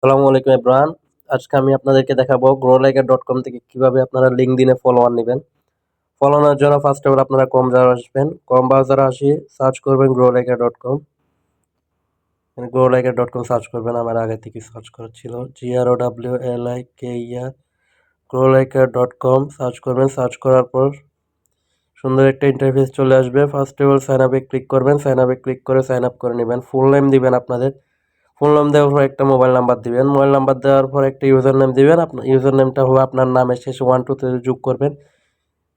আসসালামু আলাইকুম এভরিওয়ান। আজকে আমি আপনাদেরকে দেখাবো growliker.com থেকে কিভাবে আপনারা লিঙ্কডইনে ফলোয়ার নেবেন। ফলো নেওয়ার জন্য ফার্স্ট অফ অল আপনারা ক্রোম ব্রাউজারে আসবেন। ক্রোম ব্রাউজারে আসি সার্চ করবেন growliker.com। growliker.com সার্চ করবেন। আমার আগে থেকে সার্চ করা ছিল growliker growliker.com সার্চ করবেন। সার্চ করার পর সুন্দর একটা ইন্টারফেস চলে আসবে। ফার্স্ট অফ অল সাইন আপে ক্লিক করবেন। সাইন আপে ক্লিক করে সাইন আপ করে নেবেন। ফুল নেম দিবেন আপনাদের। ফুল নাম দেওয়ার পর একটা মোবাইল নাম্বার দিবেন। মোবাইল নাম্বার দেওয়ার পর একটা ইউজার নেম দিবেন। আপনার ইউজার নেমটা হবে আপনার নামের শেষে 1 2 3 যোগ করবেন।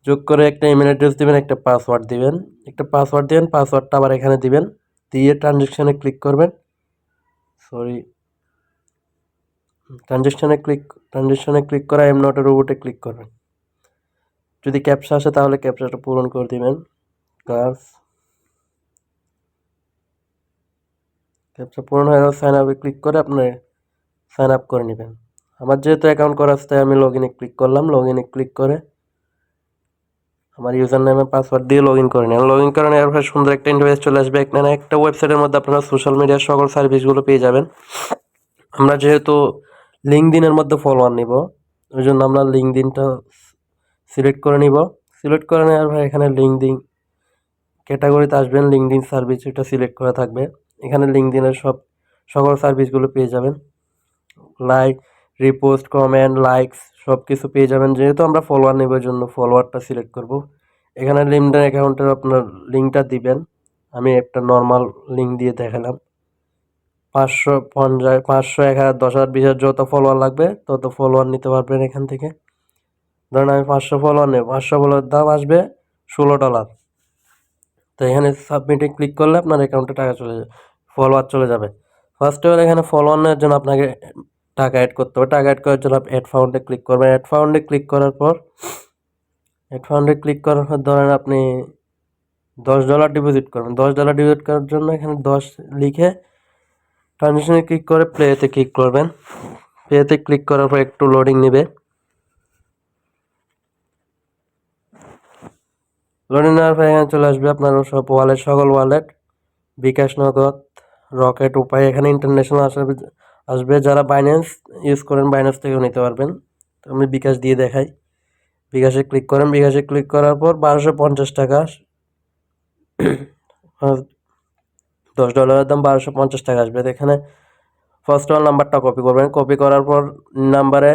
যোগ করে একটা ইমেল অ্যাড্রেস দিবেন, একটা পাসওয়ার্ড দিবেন। একটা পাসওয়ার্ড দিবেন, পাসওয়ার্ডটা আবার এখানে দিবেন। দিয়ে ট্রানজ্যাকশনে ক্লিক করবেন। সরি, ট্রানজ্যাকশনে ক্লিক করে আই এম নট এ রোবটে ক্লিক করবেন। যদি ক্যাপচা আসে তাহলে ক্যাপচাটা পূরণ করে দিবেন। ক্যাপচা পূরণ হয়ে গেলে সাইন আপে ক্লিক করে আপনি সাইন আপ করে নেবেন। আমার যেহেতু অ্যাকাউন্ট করা আছে তাই আমি লগ ইনে ক্লিক করলাম। লগ ইনে ক্লিক করে আমার ইউজার নেমে পাসওয়ার্ড দিয়ে লগ ইন করে নেন। লগ ইন করে নেওয়ার পর সুন্দর একটা ইন্টারফেস চলে আসবে। এখানে একটা ওয়েবসাইটের মধ্যে আপনারা সোশ্যাল মিডিয়ার সকল সার্ভিসগুলো পেয়ে যাবেন। আমরা যেহেতু লিঙ্কডইনের মধ্যে ফলোয়ার নিব, ওই জন্য আমরা লিঙ্কডইনটা সিলেক্ট করে নিব। সিলেক্ট করে নেওয়ার পর এখানে লিঙ্কডইন ক্যাটাগরিতে আসবেন। লিঙ্কডইন সার্ভিস এটা সিলেক্ট করা থাকবে। এখানে লিঙ্কডইনের সকল সার্ভিসগুলো পেয়ে যাবেন। লাইক, রিপোস্ট, কমেন্ট, লাইকস সব কিছু পেয়ে যাবেন। যেহেতু আমরা ফলোয়ার নেবার জন্য ফলোয়ারটা সিলেক্ট করব। এখানে লিঙ্কডইন অ্যাকাউন্টের আপনার লিঙ্কটা দিবেন। আমি একটা নর্মাল লিঙ্ক দিয়ে দেখালাম। 500, 50, 500, 1000, 10,000, 20,000 যত ফলোয়ার লাগবে তত ফলোয়ার নিতে পারবেন এখান থেকে। ধরেন আমি 500 ফলোয়ার নেব, 500 ফলোয়ার দাম আসবে $16। তো এখানে সাবমিটে ক্লিক করলে আপনার অ্যাকাউন্টে টাকা চলে যাবে, ফলোয়ার চলে যাবে। ফার্স্ট অফ অল এখানে ফলোয়ার নেওয়ার জন্য আপনাকে টাকা অ্যাড করতে হবে। টাকা অ্যাড করার জন্য অ্যাড ফাউন্ডে ক্লিক করবেন। অ্যাড ফাউন্ডে ক্লিক করার পর ধরেন আপনি $10 ডিপোজিট করবেন। $10 ডিপোজিট করার জন্য এখানে 10 লিখে ট্রানজ্যাকশনে ক্লিক করে প্লেতে ক্লিক করবেন। প্লেতে ক্লিক করার পর একটু লোডিং নেবে। লোডিং নেওয়ার পর এখানে চলে আসবে আপনার সব ওয়ালেট, সকল ওয়ালেট, বিকাশ, নগদ, রকেট, উপায়। এখানে ইন্টারন্যাশনাল আসবে। যারা বাইন্যান্স ইউজ করেন বাইন্যান্স থেকেও নিতে পারবেন। তো আমি বিকাশ দিয়ে দেখাই। বিকাশে ক্লিক করেন। বিকাশে ক্লিক করার পর $1250, $10 দাম $1250 আসবে। এখানে ফার্স্ট অল নাম্বারটা কপি করবেন। কপি করার পর নাম্বারে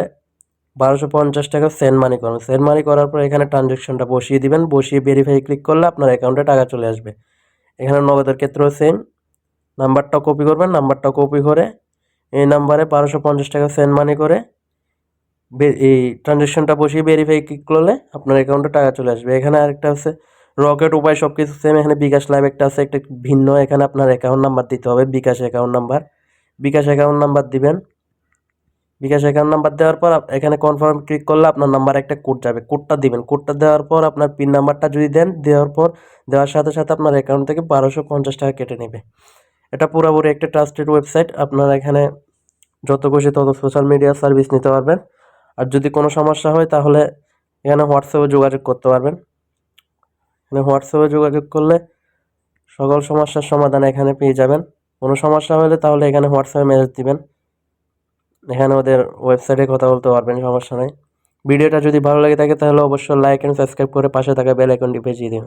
$1250 সেন্ড মানি করবেন। সেন্ড মানি করার পর এখানে ট্রানজ্যাকশনটা বসিয়ে দিবেন। বসিয়ে ভেরিফাই ক্লিক করলে আপনার অ্যাকাউন্টে টাকা চলে আসবে। এখানে নগদের ক্ষেত্রেও সেম, নাম্বারটা কপি করবেন। নাম্বারটা কপি করে এই নাম্বারে $1250 সেন্ড মানি করে এই ট্রানজ্যাকশনটা বসিয়ে ভেরিফাই ক্লিক করলে আপনার অ্যাকাউন্টে টাকা চলে আসবে। এখানে আরেকটা আছে রকেট, উপায়, সব কিছু সেম। এখানে বিকাশ লাইভ একটা আছে, একটা ভিন্ন। এখানে আপনার অ্যাকাউন্ট নাম্বার দিতে হবে, বিকাশ অ্যাকাউন্ট নাম্বার। বিকাশ অ্যাকাউন্ট নাম্বার দিবেন। বিকাশ অ্যাকাউন্ট নাম্বার দেওয়ার পর এখানে কনফার্ম ক্লিক করলে আপনার নাম্বারে একটা কোড যাবে, কোডটা দিবেন। কোডটা দেওয়ার পর আপনার পিন নাম্বারটা যদি দেন, দেওয়ার সাথে সাথে আপনার অ্যাকাউন্ট থেকে $1250 কেটে নেবে। এটা পুরোপুরি একটা ট্রাস্টেড ওয়েবসাইট। আপনারা এখানে যত খুশি তত সোশ্যাল মিডিয়া সার্ভিস নিতে পারবেন। আর যদি কোনো সমস্যা হয় তাহলে এখানে হোয়াটসঅ্যাপে যোগাযোগ করতে পারবেন। এখানে হোয়াটসঅ্যাপে যোগাযোগ করলে সকল সমস্যার সমাধান এখানে পেয়ে যাবেন। কোনো সমস্যা হলে তাহলে এখানে হোয়াটসঅ্যাপে মেসেজ দিবেন। এখানে ওদের ওয়েবসাইটে কথা বলতে পারবেন, সমস্যা নেই। ভিডিওটা যদি ভালো লাগে থাকে তাহলে অবশ্যই লাইক অ্যান্ড সাবস্ক্রাইব করে পাশে থাকা বেল আইকনটি বাজিয়ে দিন।